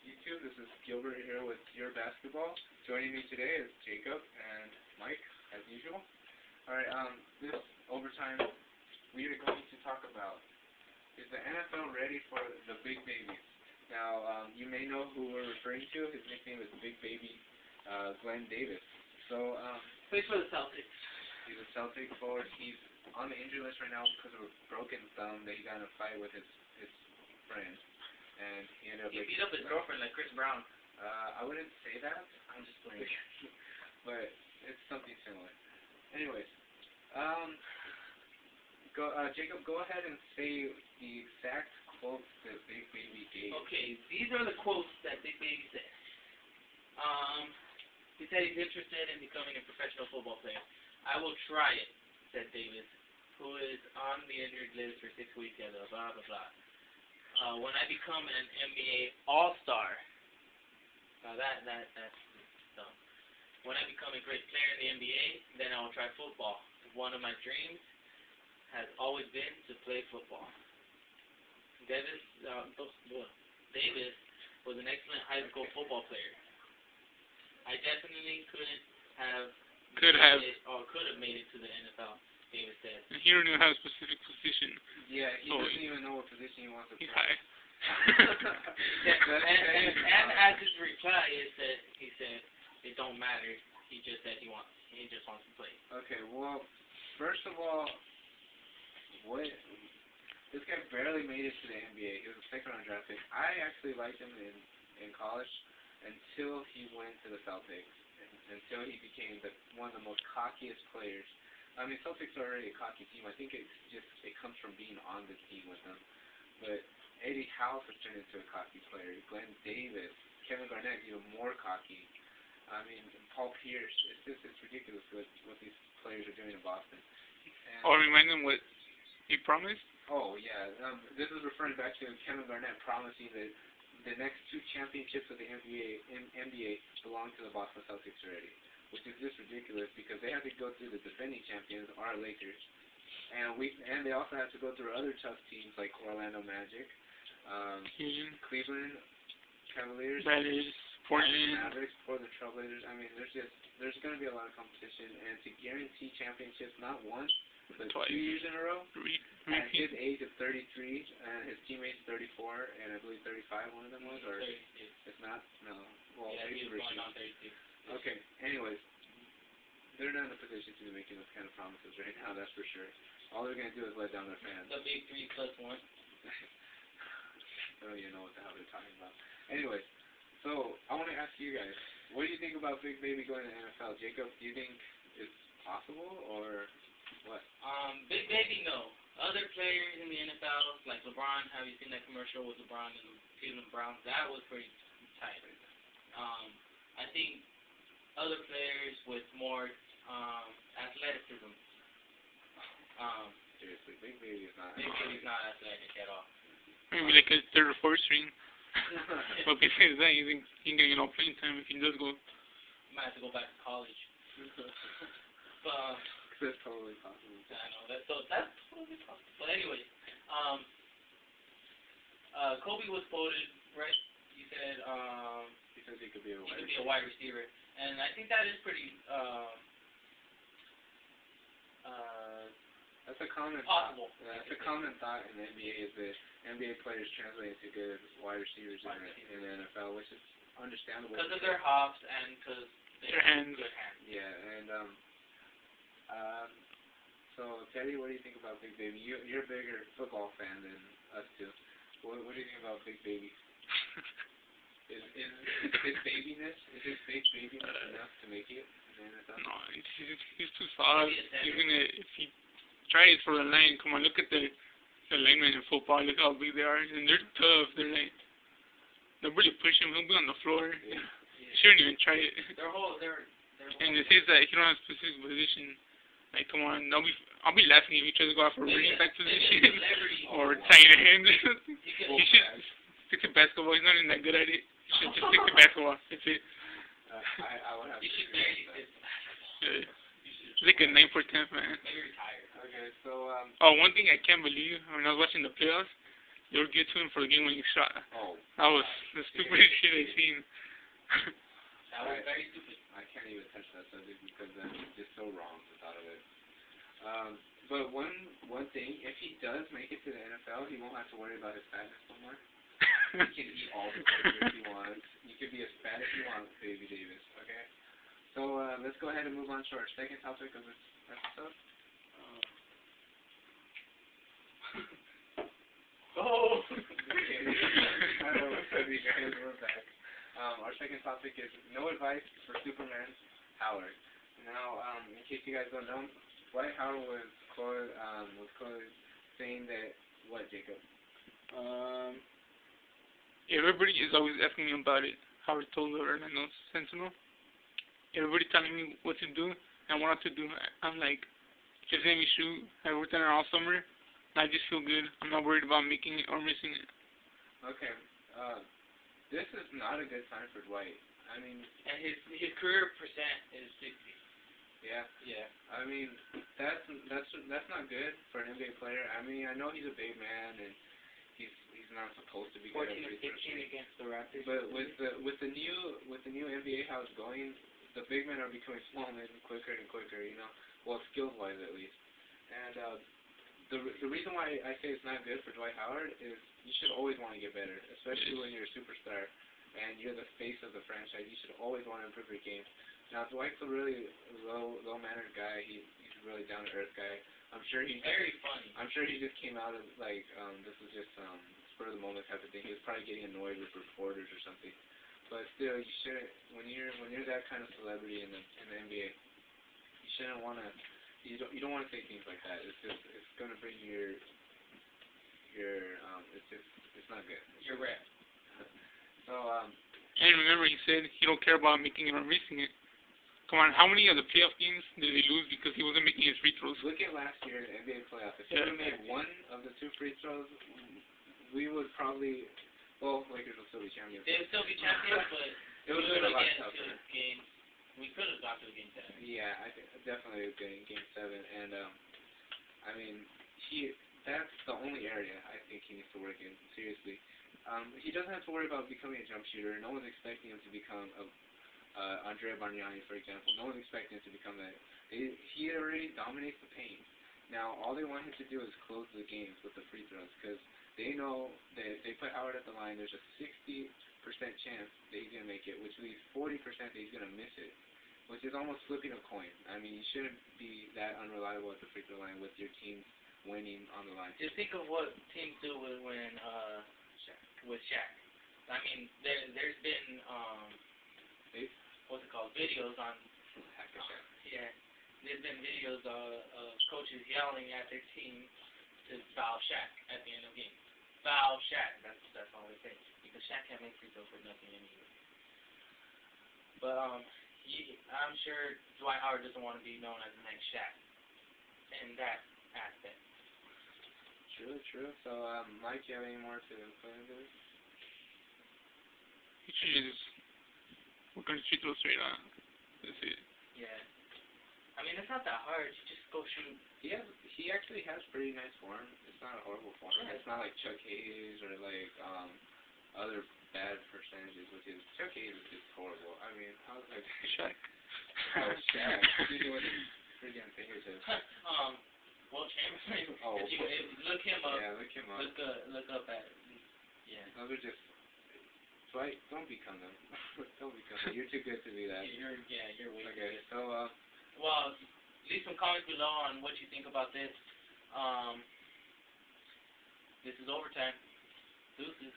YouTube. This is Gilbert here with YourBasketball. Joining me today is Jacob and Mike, as usual. Alright, this overtime we are going to talk about, is the NFL ready for the big babies? Now, you may know who we're referring to. His nickname is Big Baby Glenn Davis. So, plays for the Celtics. He's a Celtics forward. He's on the injury list right now because of a broken thumb that he got in a fight with his friend. And he ended up... He beat up his girlfriend like Chris Brown. I wouldn't say that. I'm just playing. But it's something similar. Anyways, Jacob, go ahead and say the exact quotes that Big Baby gave. Okay, these are the quotes that Big Baby said. He said he's interested in becoming a professional football player. I will try it, said Davis, who is on the injured list for 6 weeks and blah, blah, blah. When I become an NBA All-Star, now that's dumb. When I become a great player in the NBA, then I will try football. One of my dreams has always been to play football. Davis was an excellent high school football player. I definitely could have made it to the NFL, Davis said. And he don't even have a specific position. Yeah, he doesn't even know what position he wants to play. He's high. and as his reply he said it don't matter. He just said he just wants to play. Okay, well, first of all, this guy barely made it to the NBA. He was a second round draft pick. I actually liked him in college until he went to the Celtics, until he became one of the most cockiest players. I mean, Celtics are already a cocky team. I think it comes from being on the team with them. But Eddie House has turned into a cocky player. Glenn Davis, Kevin Garnett, even more cocky. I mean, Paul Pierce. It's ridiculous what these players are doing in Boston. Remind them what he promised? Oh, yeah. This is referring back to Kevin Garnett promising that the next 2 championships of the NBA belong to the Boston Celtics already, which is just ridiculous because they have to go through the defending champions, our Lakers, and they also have to go through other tough teams like Orlando Magic, Cleveland Cavaliers, Portland Mavericks, Portland Trailblazers. I mean, there's going to be a lot of competition, and to guarantee championships not once but twice. 2 years in a row. At his age of 33, and his teammates 34, and I believe 35. One of them was, or 32. It's not. No. Well, yeah, he was going on 32. Okay. Anyways, they're not in a position to be making those kind of promises right now. That's for sure. All they're gonna do is let down their fans. The big 3+1. I don't even know what the hell they're talking about. Anyways, so I want to ask you guys, what do you think about Big Baby going to the NFL? Jacob, do you think it's possible or what? Big Baby, no. Other players in the NFL, like LeBron, have you seen that commercial with LeBron and the Cleveland Browns? That was pretty tight. I think other players with more athleticism. Seriously, Big Baby is not. Big Baby's not athletic at all. Maybe like a 3rd or 4th string. But besides that, you think he can get no playing time if he does go? Might have to go back to college. But that's totally possible. I know that's totally possible. But anyway, Kobe was quoted, right? He said he says he could be a wide receiver, and I think that is pretty that's a common possible. That's a common thought in the NBA is that NBA players translate into good wide receivers in the NFL, which is understandable. Because of their hops and because their hands. Good hands. Yeah, and so Teddy, what do you think about Big Baby? You're a bigger football fan than us two. What do you think about Big Baby? Is his babiness enough to make it in the NFL? No, he's too soft. If he tries for the line, come on, look at the linemen in football. Look how big they are, and they're tough. They'll really push him. He'll be on the floor. Yeah. He shouldn't even try it. And it says that he don't have a specific position. Like, come on, I'll be laughing if he tries to go out for a running back position or tight end. He should stick to basketball. He's not even that good at it. He should just stick to basketball. That's it. I would have to. He's like a 9 for 10 man. Maybe retire. Okay, so one thing I can't believe when I was watching the playoffs, they would get to him for the game-winning shot. Oh, That was the stupidest shit I've seen. That was very stupid. I can't even touch that subject because that's just so wrong, the thought of it. But one thing, if he does make it to the NFL, he won't have to worry about his fatness no more. He can eat all the burgers he wants. You can be as fat as you want, Baby Davis. Okay. So let's go ahead and move on to our second topic of this episode. Oh. Okay. We're back. Our second topic is no advice for Superman Howard. Now, in case you guys don't know, Dwight Howard was quoted saying that what, Jacob? Everybody is always asking me about it. Howard told the Orlando Sentinel. Everybody telling me what to do and what not to do. I'm like, just let me shoot. I worked on it all summer. And I just feel good. I'm not worried about making it or missing it. Okay. This is not a good sign for Dwight. I mean, and his career percent is 60. Yeah. Yeah. I mean, that's not good for an NBA player. I mean, I know he's a big man and he's not supposed to be 14 good at or 15 against the Raptors. But with the new NBA how it's going, the big men are becoming small men quicker and quicker. You know, well, skills wise at least. And the reason why I say it's not good for Dwight Howard is you should always want to get better, especially when you're a superstar and you're the face of the franchise. You should always want to improve your game. Now, Dwight's a really low-mannered guy. He's a really down-to-earth guy. I'm sure he very funny. I'm sure he just came out of like this was just spur of the moment type of thing. He was probably getting annoyed with reporters or something. But still, you shouldn't when you're that kind of celebrity in the NBA. You shouldn't want to. You don't want to say things like that. It's going to bring your it's not good. Your rep. So And remember, he said he don't care about making it or missing it. Come on, how many of the playoff games did they lose because he wasn't making his free throws? Look at last year in the NBA playoffs. If he would have made one of the two free throws, we would probably, Lakers would still be champions. They would still be champions, but it would have been a lot tougher. We could have got to game 7. Yeah, I think definitely getting game 7, and I mean that's the only area I think he needs to work in seriously. He doesn't have to worry about becoming a jump shooter. No one's expecting him to become Andrea Bargnani, for example. No one's expecting him to become that. He already dominates the paint. Now, all they want him to do is close the games with the free throws because they know that if they put Howard at the line, there's a 60% chance that he's going to make it, which leaves 40% that he's going to miss it, which is almost flipping a coin. I mean, you shouldn't be that unreliable at the free throw line with your team winning on the line. Just think of what teams do with Shaq. I mean, there's been what's it called? Videos on Hack-a-Shaq. Yeah, there's been videos of coaches yelling at their team to foul Shaq at the end of the game. Foul Shaq. That's all they say because Shaq can't make free throws for nothing anyway. But I'm sure Dwight Howard doesn't want to be known as the next Shaq in that aspect. True. So, Mike, do you have any more to put into this? He should just work on his free throws straight on. That's it. Yeah. I mean, it's not that hard. You just go shoot. He actually has pretty nice form. It's not a horrible form. Yeah. It's not like Chuck Hayes or like other bad percentages, which is Chuck Hayes is just horrible. I mean, how's that? Shaq. Oh, Shaq. He's doing his freaking fingertips. Will Chamberlain. Oh. Look him up. Yeah, look him up. Look up at. Yeah. Those are just. Dwight, don't become them. Don't become them. You're too good to be that. You're way too Okay, good. so well, leave some comments below on what you think about this. This is overtime. Deuces.